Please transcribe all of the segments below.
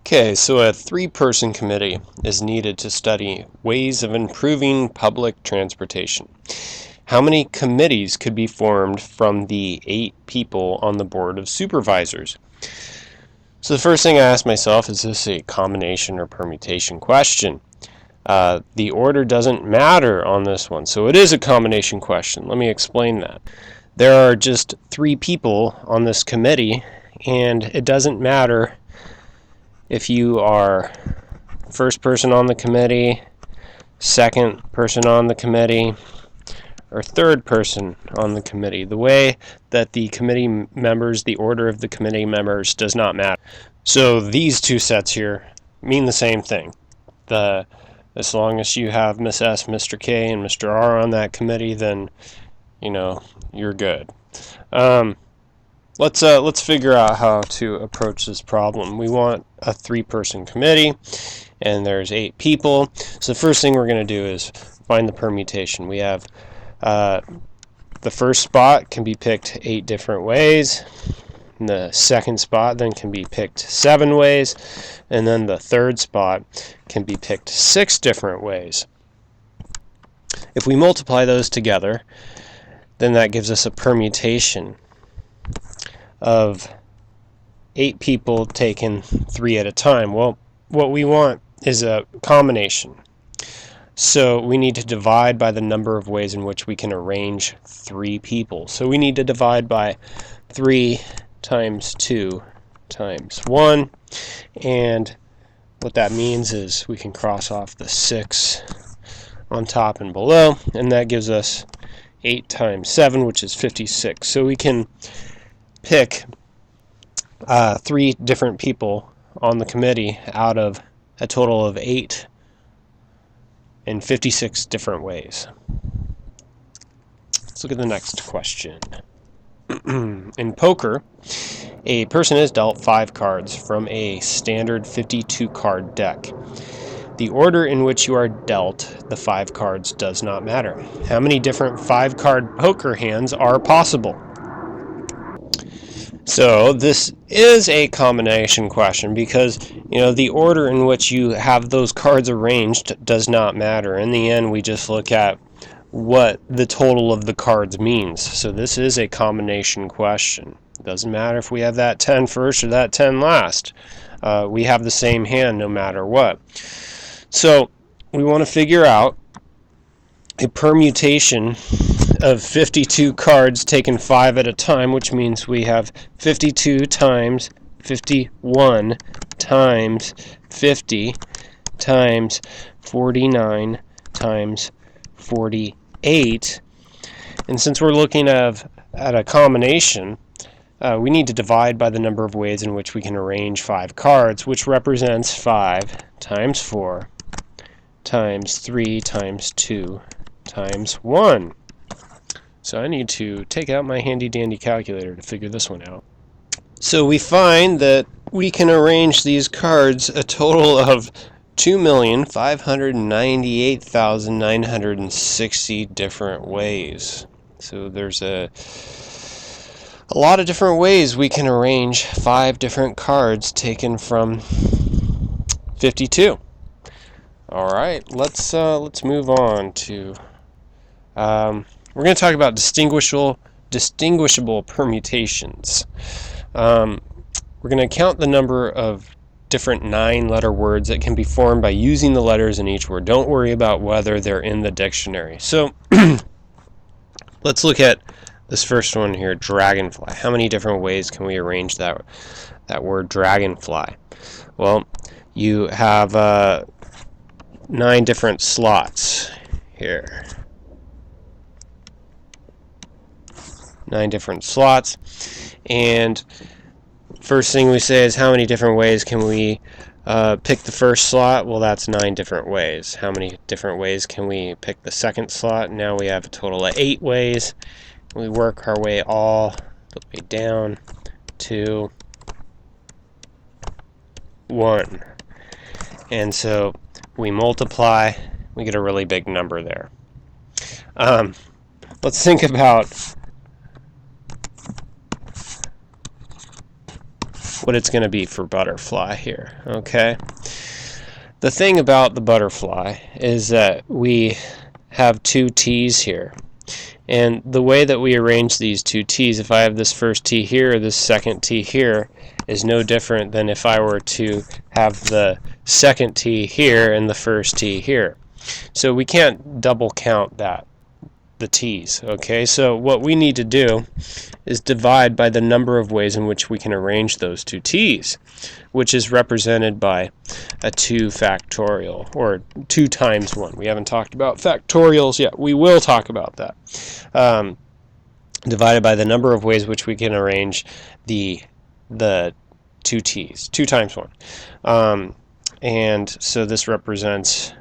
Okay, so a three-person committee is needed to study ways of improving public transportation. How many committees could be formed from the 8 people on the Board of Supervisors? So the first thing I ask myself, is this a combination or permutation question? The order doesn't matter on this one, so it is a combination question. Let me explain that. There are just 3 people on this committee, and it doesn't matter if you are first person on the committee, second person on the committee, or third person on the committee. The way that the committee members, the order of the committee members does not matter. So these two sets here mean the same thing. As long as you have Miss S, Mr. K, and Mr. R on that committee, then you're good. Let's figure out how to approach this problem. We want a 3-person committee, and there's 8 people. So the first thing we're going to do is find the permutation. We have the first spot can be picked 8 different ways. And the second spot then can be picked 7 ways, and then the third spot can be picked 6 different ways. If we multiply those together, then that gives us a permutation of 8 people taken 3 at a time. Well, what we want is a combination. So we need to divide by the number of ways in which we can arrange 3 people. So we need to divide by 3 times 2 times 1. And what that means is we can cross off the 6 on top and below, and that gives us 8 times 7, which is 56. So we can pick 3 different people on the committee out of a total of 8 in 56 different ways. Let's look at the next question. In poker, a person is dealt 5 cards from a standard 52 card deck. The order in which you are dealt the 5 cards does not matter. How many different 5-card poker hands are possible? So this is a combination question because the order in which you have those cards arranged does not matter. In the end, we just look at what the total of the cards means. So this is a combination question. It doesn't matter if we have that 10 first or that 10 last. We have the same hand no matter what. So we want to figure out a permutation of 52 cards taken 5 at a time, which means we have 52 times 51 times 50 times 49 times 48. And since we're looking at a combination, we need to divide by the number of ways in which we can arrange 5 cards, which represents 5 times 4 times 3 times 2 times 1. So I need to take out my handy dandy calculator to figure this one out. So we find that we can arrange these cards a total of 2,598,960 different ways. So there's a lot of different ways we can arrange 5 different cards taken from 52. All right, let's move on to we're going to talk about distinguishable permutations. We're going to count the number of different 9-letter words that can be formed by using the letters in each word. Don't worry about whether they're in the dictionary. So let's look at this first one here, dragonfly. How many different ways can we arrange that word dragonfly? Well, you have 9 different slots here. 9 different slots. And first thing we say is how many different ways can we pick the first slot? Well, that's 9 different ways. How many different ways can we pick the second slot? Now we have a total of 8 ways. We work our way all the way down to 1. And so we multiply, we get a really big number there. Let's think about what it's going to be for butterfly here, okay? The thing about the butterfly is that we have two t's here. And the way that we arrange these two t's, if I have this first t here or this second t here, is no different than if I were to have the second t here and the first t here. So we can't double count the t's, okay? So what we need to do is divide by the number of ways in which we can arrange those two t's, which is represented by a 2 factorial, or 2 times 1. We haven't talked about factorials yet. We will talk about that. Divided by the number of ways which we can arrange the 2 t's, 2 times 1. And so this represents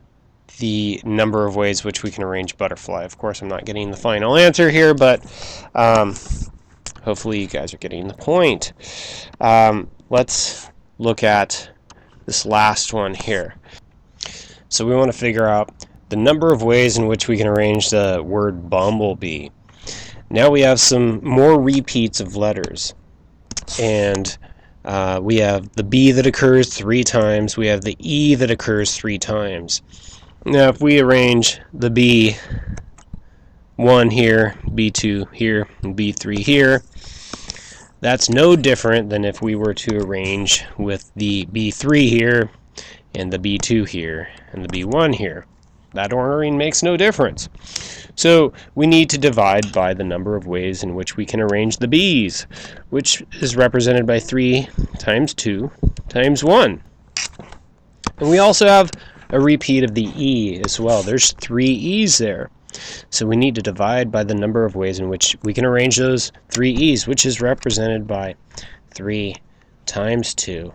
the number of ways which we can arrange butterfly. Of course, I'm not getting the final answer here, but hopefully you guys are getting the point. Let's look at this last one here. So we want to figure out the number of ways in which we can arrange the word bumblebee. Now we have some more repeats of letters, and we have the B that occurs 3 times, we have the E that occurs 3 times. Now if we arrange the B1 here, B2 here, and B3 here, that's no different than if we were to arrange with the B3 here, and the B2 here, and the B1 here. That ordering makes no difference. So we need to divide by the number of ways in which we can arrange the B's, which is represented by 3 times 2 times 1. And we also have a repeat of the E as well. There's 3 E's there. So we need to divide by the number of ways in which we can arrange those 3 E's, which is represented by 3 times 2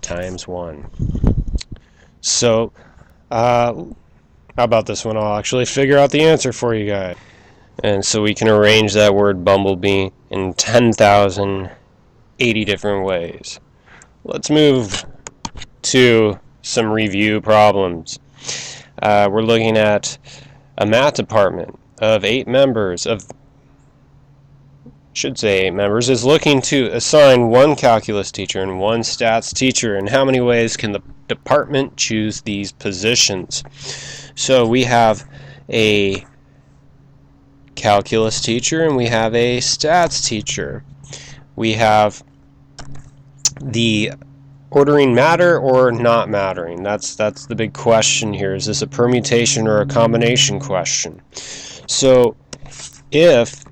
times 1. So, how about this one? I'll actually figure out the answer for you guys. And so we can arrange that word bumblebee in 10,080 different ways. Let's move to some review problems. We're looking at a math department of 8 members, is looking to assign 1 calculus teacher and 1 stats teacher. And how many ways can the department choose these positions? So we have a calculus teacher and we have a stats teacher. We have the ordering matter or not mattering? That's the big question here. Is this a permutation or a combination question? So if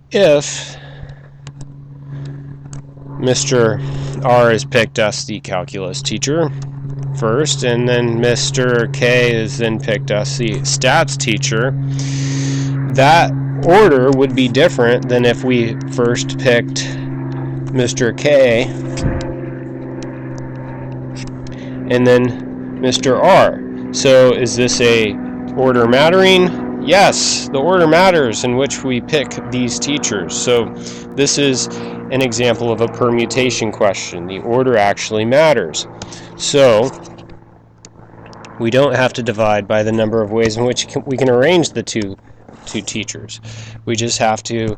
Mr. R has picked us the calculus teacher first, and then Mr. K has then picked us the stats teacher, that order would be different than if we first picked Mr. K and then Mr. R. So is this a order mattering? Yes, the order matters in which we pick these teachers. So this is an example of a permutation question. The order actually matters. So we don't have to divide by the number of ways in which we can arrange the two teachers. We just have to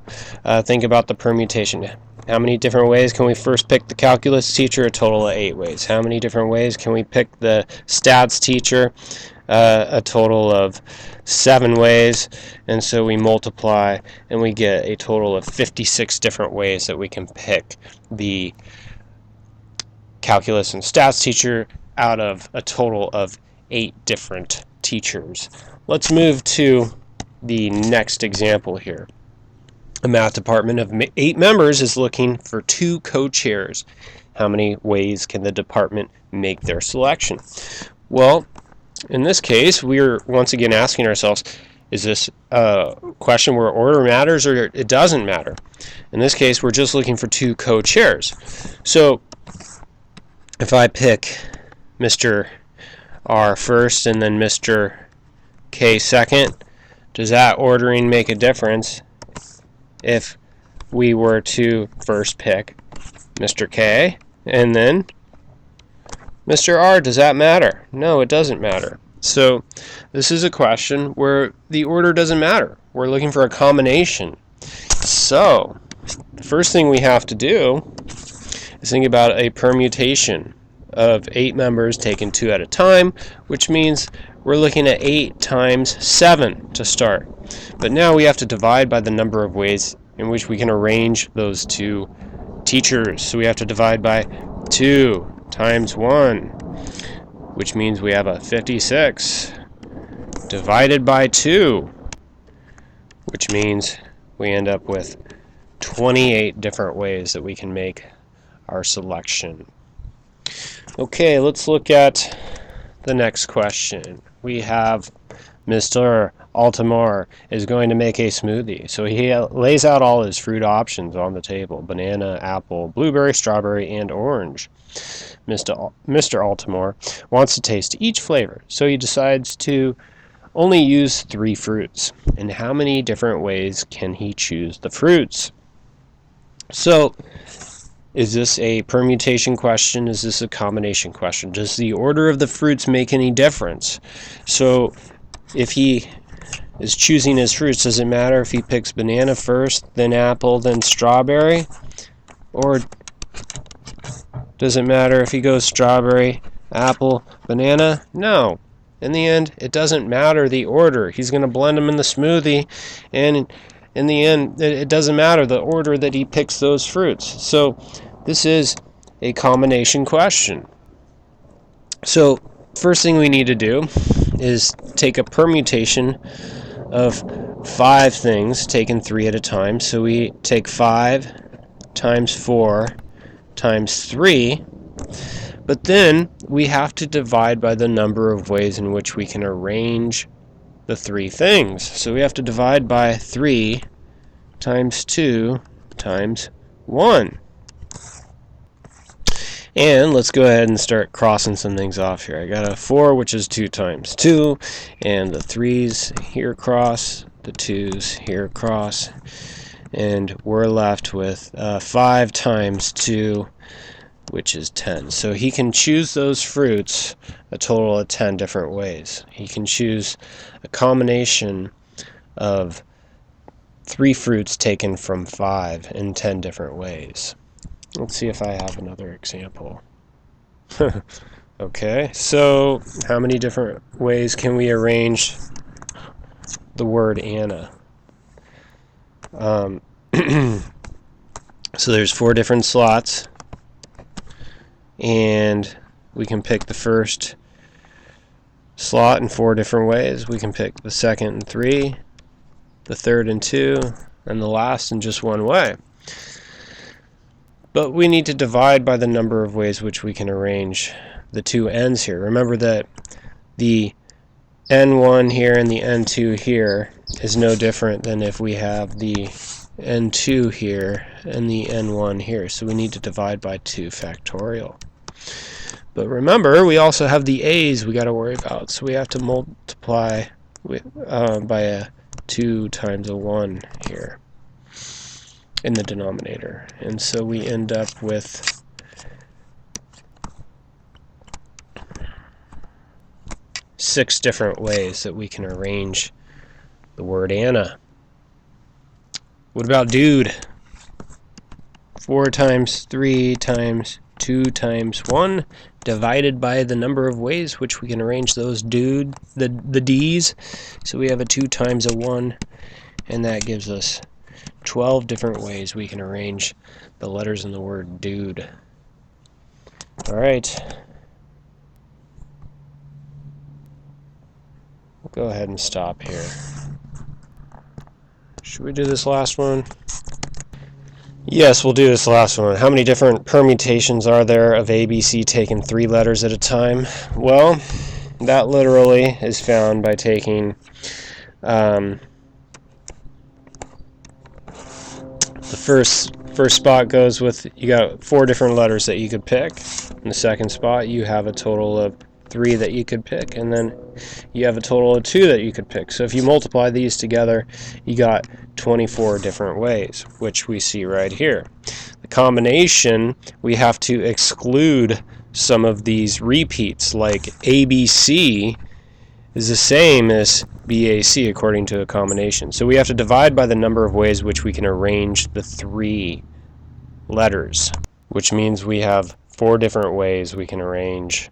think about the permutation. How many different ways can we first pick the calculus teacher? A total of 8 ways. How many different ways can we pick the stats teacher? A total of 7 ways. And so we multiply and we get a total of 56 different ways that we can pick the calculus and stats teacher out of a total of 8 different teachers. Let's move to the next example here. A math department of 8 members is looking for 2 co-chairs. How many ways can the department make their selection? Well, in this case, we're once again asking ourselves, is this a question where order matters or it doesn't matter? In this case, we're just looking for 2 co-chairs. So if I pick Mr. R first and then Mr. K second, does that ordering make a difference if we were to first pick Mr. K and then Mr. R? Does that matter? No, it doesn't matter. So this is a question where the order doesn't matter. We're looking for a combination. So the first thing we have to do is think about a permutation of 8 members taken 2 at a time, which means we're looking at 8 times 7 to start. But now we have to divide by the number of ways in which we can arrange those 2 teachers. So we have to divide by 2 times 1, which means we have a 56, divided by 2, which means we end up with 28 different ways that we can make our selection. Okay, let's look at the next question. We have Mr. Altamar is going to make a smoothie. So he lays out all his fruit options on the table: banana, apple, blueberry, strawberry, and orange. Mr. Altamar wants to taste each flavor, so he decides to only use 3 fruits. And how many different ways can he choose the fruits? So, is this a permutation question? Is this a combination question? Does the order of the fruits make any difference? So, if he is choosing his fruits, does it matter if he picks banana first, then apple, then strawberry? Or does it matter if he goes strawberry, apple, banana? No. In the end, it doesn't matter the order. He's going to blend them in the smoothie, and in the end, it doesn't matter the order that he picks those fruits. So this is a combination question. So first thing we need to do is take a permutation of 5 things, taken 3 at a time. So we take 5 times 4 times 3, but then we have to divide by the number of ways in which we can arrange the 3 things. So we have to divide by 3 times 2 times 1. And let's go ahead and start crossing some things off here. I got a 4, which is 2 times 2, and the 3's here cross, the 2's here cross, and we're left with 5 times 2, which is 10. So he can choose those fruits a total of 10 different ways. He can choose a combination of 3 fruits taken from 5 in 10 different ways. Let's see if I have another example. Okay, so how many different ways can we arrange the word Anna? So there's 4 different slots, and we can pick the first slot in 4 different ways. We can pick the second in 3, the third in 2, and the last in just 1 way. But we need to divide by the number of ways which we can arrange the 2 ends here. Remember that the N1 here and the N2 here is no different than if we have the N2 here and the N1 here. So we need to divide by 2 factorial. But remember, we also have the A's we got to worry about. So we have to multiply by a 2 times a 1 here in the denominator. And so we end up with six different ways that we can arrange the word Anna. What about dude? 4 times 3 times 2 times 1 divided by the number of ways which we can arrange those the D's. So we have a 2 times a 1, and that gives us 12 different ways we can arrange the letters in the word dude. Alright. We'll go ahead and stop here. Should we do this last one? Yes, we'll do this last one. How many different permutations are there of ABC taking 3 letters at a time? Well, that literally is found by taking the first spot goes with, you got 4 different letters that you could pick. In the second spot, you have a total of 3 that you could pick, and then you have a total of 2 that you could pick. So if you multiply these together, you got 24 different ways, which we see right here. The combination, we have to exclude some of these repeats, like ABC is the same as BAC according to a combination. So we have to divide by the number of ways which we can arrange the 3 letters. which means we have 4 different ways we can arrange